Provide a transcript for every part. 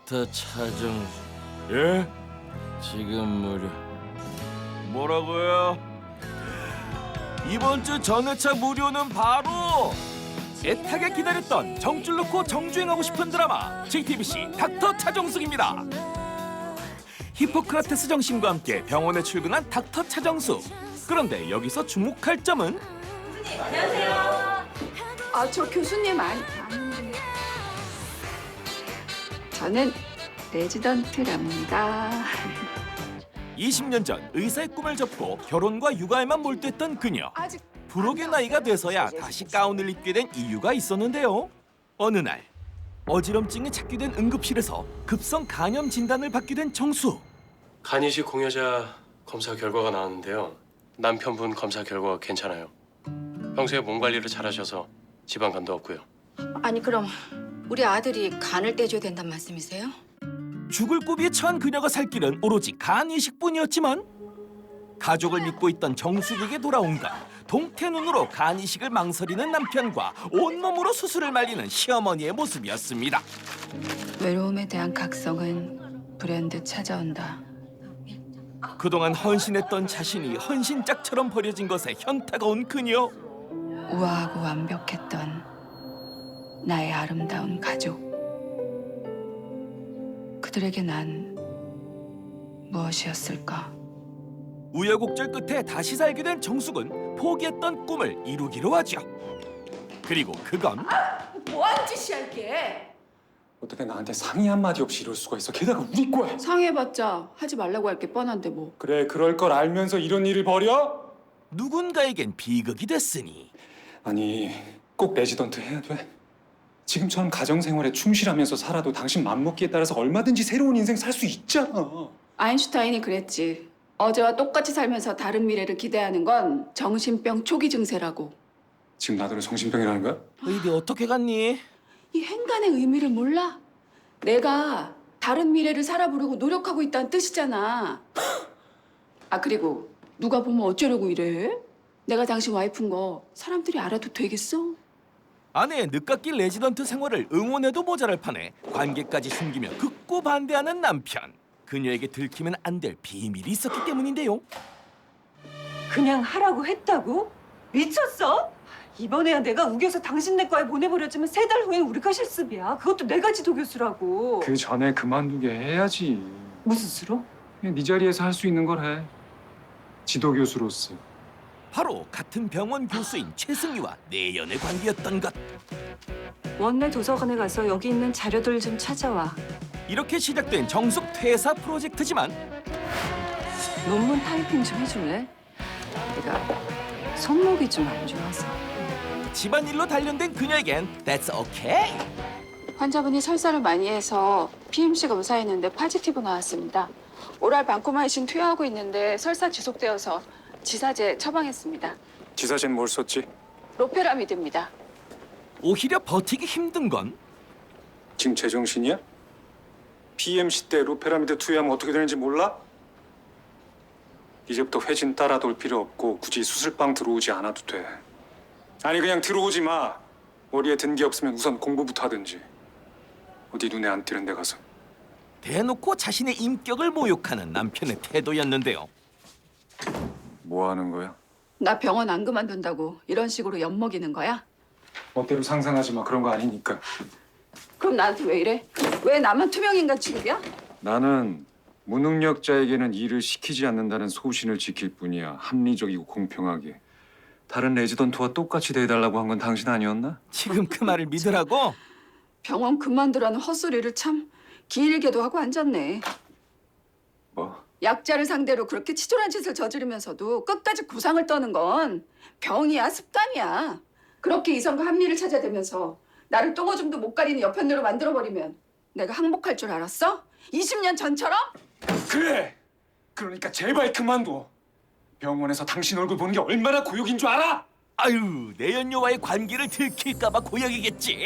닥터 차정. 예? 지금 무료. 뭐라고요? 이번 주 전회차 무료는 바로 애타게 기다렸던 정줄 놓고 정주행하고 싶은 드라마 JTBC 닥터 차정숙입니다. 히포크라테스 정신과 함께 병원에 출근한 닥터 차정숙. 그런데 여기서 주목할 점은 아, 저 교수님 저는 레지던트랍니다. 20년 전 의사의 꿈을 접고 결혼과 육아에만 몰두했던 그녀. 아직 불혹의 나이가 돼서야 다시 가운을 입게 된 이유가 있었는데요. 어느 날 어지럼증이 찾게 된 응급실에서 급성 간염 진단을 받게 된 정수. 간이식 공여자 검사 결과가 나왔는데요. 남편분 검사 결과가 괜찮아요. 평소에 몸 관리를 잘하셔서 지방간도 없고요. 아니 그럼 우리 아들이 간을 떼줘야 된단 말씀이세요? 죽을 고비에 처한 그녀가 살 길은 오로지 간 이식뿐이었지만 가족을 믿고 있던 정숙에게 돌아온 건 동태눈으로 간 이식을 망설이는 남편과 온몸으로 수술을 말리는 시어머니의 모습이었습니다. 외로움에 대한 각성은 불현듯 찾아온다. 그동안 헌신했던 자신이 헌신짝처럼 버려진 것에 현타가 온 그녀. 우아하고 완벽했던 나의 아름다운 가족. 그들에게 난 무엇이었을까? 우여곡절 끝에 다시 살게 된 정숙은 포기했던 꿈을 이루기로 하죠. 그리고 그건 뭐하는 짓이야 이게? 어떻게 나한테 상의 한마디 없이 이럴 수가 있어? 게다가 우리 거야. 상해봤자 하지 말라고 할 게 뻔한데 뭐. 그래, 그럴 걸 알면서 이런 일을 벌여? 누군가에겐 비극이 됐으니 아니, 꼭 레지던트 해야 돼? 지금처럼 가정생활에 충실하면서 살아도 당신 맘먹기에 따라서 얼마든지 새로운 인생 살 수 있잖아. 아인슈타인이 그랬지. 어제와 똑같이 살면서 다른 미래를 기대하는 건 정신병 초기 증세라고. 지금 나더러 정신병이라는 거야? 이게 어떻게 갔니? 이 행간의 의미를 몰라? 내가 다른 미래를 살아보려고 노력하고 있다는 뜻이잖아. 아, 그리고 누가 보면 어쩌려고 이래? 내가 당신 와이프인 거 사람들이 알아도 되겠어? 아내의 늦깎이 레지던트 생활을 응원해도 모자랄 판에 관계까지 숨기며 극구 반대하는 남편. 그녀에게 들키면 안 될 비밀이 있었기 때문인데요. 그냥 하라고 했다고? 미쳤어? 이번에야 내가 우겨서 당신네 과에 보내버렸지만 3달 후엔 우리가 실습이야. 그것도 내가 지도교수라고. 그 전에 그만두게 해야지. 무슨 수로? 그냥 네 자리에서 할 수 있는 걸 해. 지도교수로서. 바로 같은 병원 교수인 최승희와 내연의 관계였던 것. 원내 도서관에 가서 여기 있는 자료들 좀 찾아와. 이렇게 시작된 정숙 퇴사 프로젝트지만 논문 타이핑 좀 해줄래? 내가 손목이 좀 안 좋아서. 집안일로 단련된 그녀에겐 That's okay. 환자분이 설사를 많이 해서 PMC가 무사했는데 포지티브 나왔습니다. 오랄 반코마이신 투여하고 있는데 설사 지속되어서 지사제 처방했습니다. 지사제는 뭘 썼지? 로페라미드입니다. 오히려 버티기 힘든 건 지금 제정신이야? PMC 때 로페라미드 투여하면 어떻게 되는지 몰라? 이제부터 회진 따라 돌 필요 없고 굳이 수술방 들어오지 않아도 돼. 아니 그냥 들어오지 마. 머리에 든 게 없으면 우선 공부부터 하든지. 어디 눈에 안 띄는 데 가서. 대놓고 자신의 인격을 모욕하는 남편의 태도였는데요. 뭐 하는 거야? 나 병원 안 그만둔다고 이런 식으로 엿먹이는 거야? 멋대로 상상하지 마. 그런 거 아니니까. 그럼 나한테 왜 이래? 왜 나만 투명인간 취급이야? 나는 무능력자에게는 일을 시키지 않는다는 소신을 지킬 뿐이야. 합리적이고 공평하게. 다른 레지던트와 똑같이 대해달라고 한 건 당신 아니었나? 지금 그 말을 믿으라고? 병원 그만두라는 헛소리를 참 길게도 하고 앉았네. 뭐? 약자를 상대로 그렇게 치졸한 짓을 저지르면서도 끝까지 구상을 떠는 건 병이야, 습관이야. 그렇게 이성과 합리를 찾아대면서 나를 똥오줌도 못 가리는 여편네로 만들어버리면 내가 항복할 줄 알았어? 20년 전처럼? 그래! 그러니까 제발 그만둬. 병원에서 당신 얼굴 보는 게 얼마나 고역인 줄 알아? 아유, 내연녀와의 관계를 들킬까봐 고역이겠지.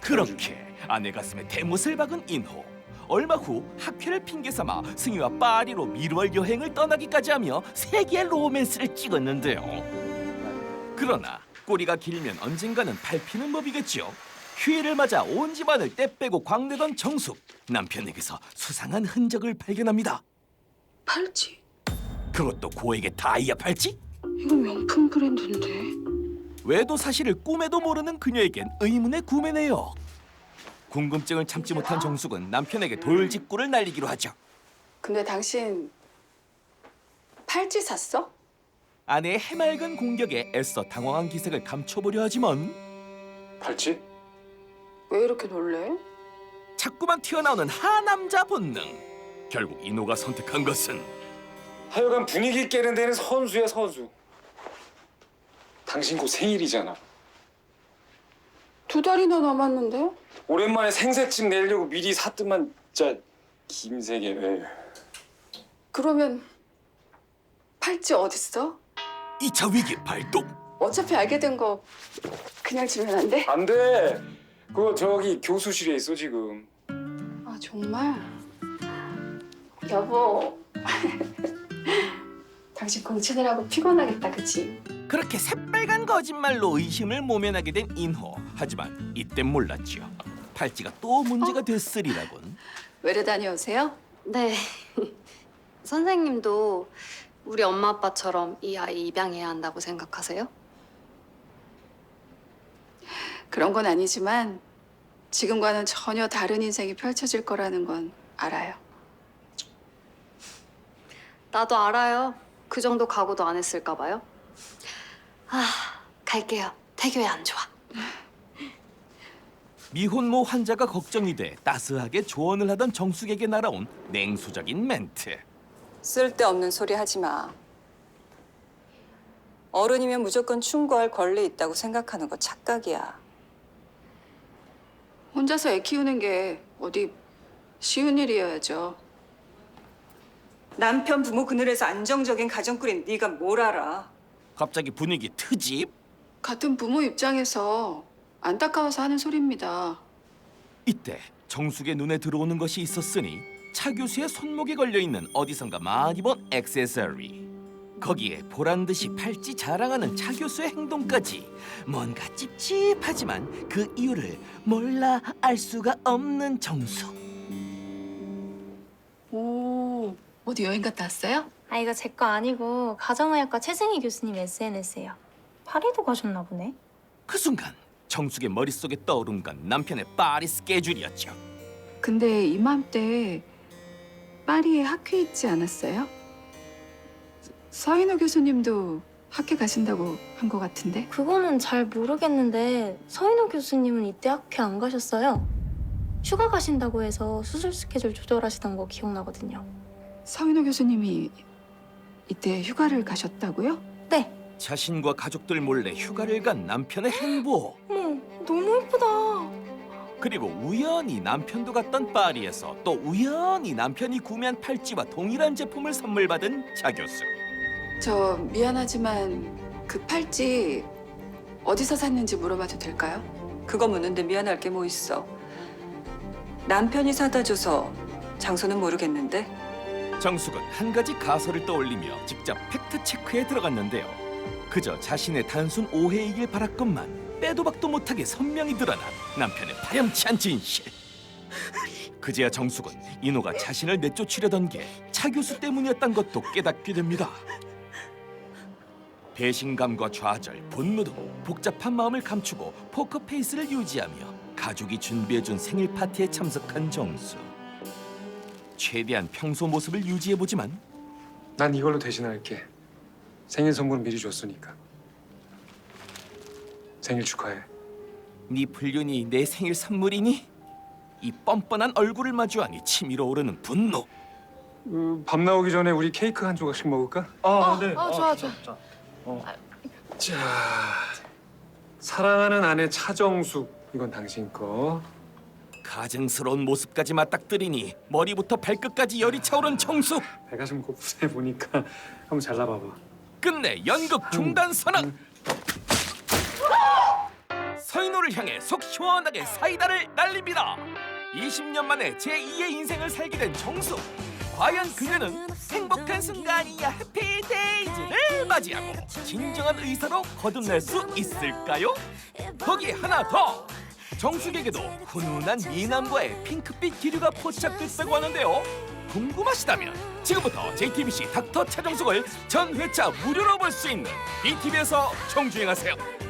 그렇게 아내 가슴에 대못을 박은 인호. 얼마 후 학회를 핑계삼아 승희와 파리로 미루얼 여행을 떠나기까지 하며 세계의 로맨스를 찍었는데요. 그러나 꼬리가 길면 언젠가는 밟히는 법이겠죠. 휴일을 맞아 온 집안을 떼 빼고 광내던 정숙. 남편에게서 수상한 흔적을 발견합니다. 팔찌? 그것도 고액의 다이아 팔찌? 이거 명품 브랜드인데. 외도 사실을 꿈에도 모르는 그녀에겐 의문의 구매네요. 궁금증을 참지 못한 정숙은 남편에게 돌직구를 날리기로 하죠. 근데 당신 팔찌 샀어? 아내의 해맑은 공격에 애써 당황한 기색을 감춰보려 하지만 팔찌? 왜 이렇게 놀래? 자꾸만 튀어나오는 하남자 본능. 결국 인호가 선택한 것은 하여간 분위기 깨는 데는 선수야 선수. 당신 곧 생일이잖아. 2달이나 남았는데? 오랜만에 생색집 내려고 미리 샀더만 진짜 김세계. 에휴. 그러면 팔찌 어딨어? 2차 위기 발동. 어차피 알게 된 거 그냥 주면 안 돼? 안 돼. 그거 저기 교수실에 있어 지금. 아 정말? 여보 당신 공치느라고 피곤하겠다 그치? 그렇게 새빨간 거짓말로 의심을 모면하게 된 인호. 하지만 이땐 몰랐지요. 팔찌가 또 문제가 됐으리라곤. 외래 다녀오세요? 네. 선생님도 우리 엄마 아빠처럼 이 아이 입양해야 한다고 생각하세요? 그런 건 아니지만 지금과는 전혀 다른 인생이 펼쳐질 거라는 건 알아요. 나도 알아요. 그 정도 각오도 안 했을까 봐요. 아, 갈게요. 태교에 안 좋아. 미혼모 환자가 걱정이 돼 따스하게 조언을 하던 정숙에게 날아온 냉소적인 멘트. 쓸데없는 소리 하지 마. 어른이면 무조건 충고할 권리 있다고 생각하는 거 착각이야. 혼자서 애 키우는 게 어디 쉬운 일이어야죠. 남편 부모 그늘에서 안정적인 가정 꾸린 네가 뭘 알아? 갑자기 분위기 트집? 같은 부모 입장에서 안타까워서 하는 소리입니다. 이때 정숙의 눈에 들어오는 것이 있었으니 차 교수의 손목에 걸려있는 어디선가 많이 본 액세서리. 거기에 보란듯이 팔찌 자랑하는 차 교수의 행동까지. 뭔가 찝찝하지만 그 이유를 몰라 알 수가 없는 정숙. 오, 어디 여행 갔다 왔어요? 아 이거 제 거 아니고 가정의학과 최승희 교수님 SNS예요. 파리도 가셨나 보네. 그 순간 정숙의 머릿속에 떠오른 건 남편의 파리 스케줄이었죠. 근데 이맘때 파리에 학회 있지 않았어요? 서인호 교수님도 학회 가신다고 한 것 같은데? 그거는 잘 모르겠는데 서인호 교수님은 이때 학회 안 가셨어요. 휴가 가신다고 해서 수술 스케줄 조절하시던 거 기억나거든요. 서인호 교수님이 이때 휴가를 가셨다고요? 네. 자신과 가족들 몰래 휴가를 간 남편의 행보. 어머 너무 예쁘다. 그리고 우연히 남편도 갔던 파리에서 또 우연히 남편이 구매한 팔찌와 동일한 제품을 선물 받은 차 교수. 저 미안하지만 그 팔찌 어디서 샀는지 물어봐도 될까요? 그거 묻는데 미안할 게 뭐 있어. 남편이 사다 줘서 장소는 모르겠는데 정숙은 한 가지 가설을 떠올리며 직접 팩트 체크에 들어갔는데요. 그저 자신의 단순 오해이길 바랐건만 빼도 박도 못하게 선명히 드러난 남편의 파렴치한 진실. 그제야 정숙은 인호가 자신을 내쫓으려던 게 차 교수 때문이었던 것도 깨닫게 됩니다. 배신감과 좌절, 분노 등 복잡한 마음을 감추고 포커페이스를 유지하며 가족이 준비해준 생일 파티에 참석한 정수. 최대한 평소 모습을 유지해보지만 난 이걸로 대신할게. 생일 선물은 미리 줬으니까. 생일 축하해. 네 불륜이 내 생일 선물이니? 이 뻔뻔한 얼굴을 마주하니 치밀어 오르는 분노. 밤 나오기 전에 우리 케이크 한 조각씩 먹을까? 네. 좋아. 자, 사랑하는 아내 차정숙. 이건 당신 거. 가증스러운 모습까지 맞닥뜨리니 머리부터 발끝까지 열이 차오른 정숙. 배가 좀 고프네 보니까. 한번 잘라봐봐. 끝내 연극 중단 선언. 서인호를 향해 속 시원하게 사이다를 날립니다. 20년 만에 제2의 인생을 살게 된 정숙. 과연 그녀는 행복한 순간이야 해피데이즈를 맞이하고 진정한 의사로 거듭날 수 있을까요? 거기에 하나 더. 정숙에게도 훈훈한 미남과의 핑크빛 기류가 포착됐다고 하는데요. 궁금하시다면 지금부터 JTBC 닥터 차정숙을 전 회차 무료로 볼 수 있는 BTV에서 정주행하세요.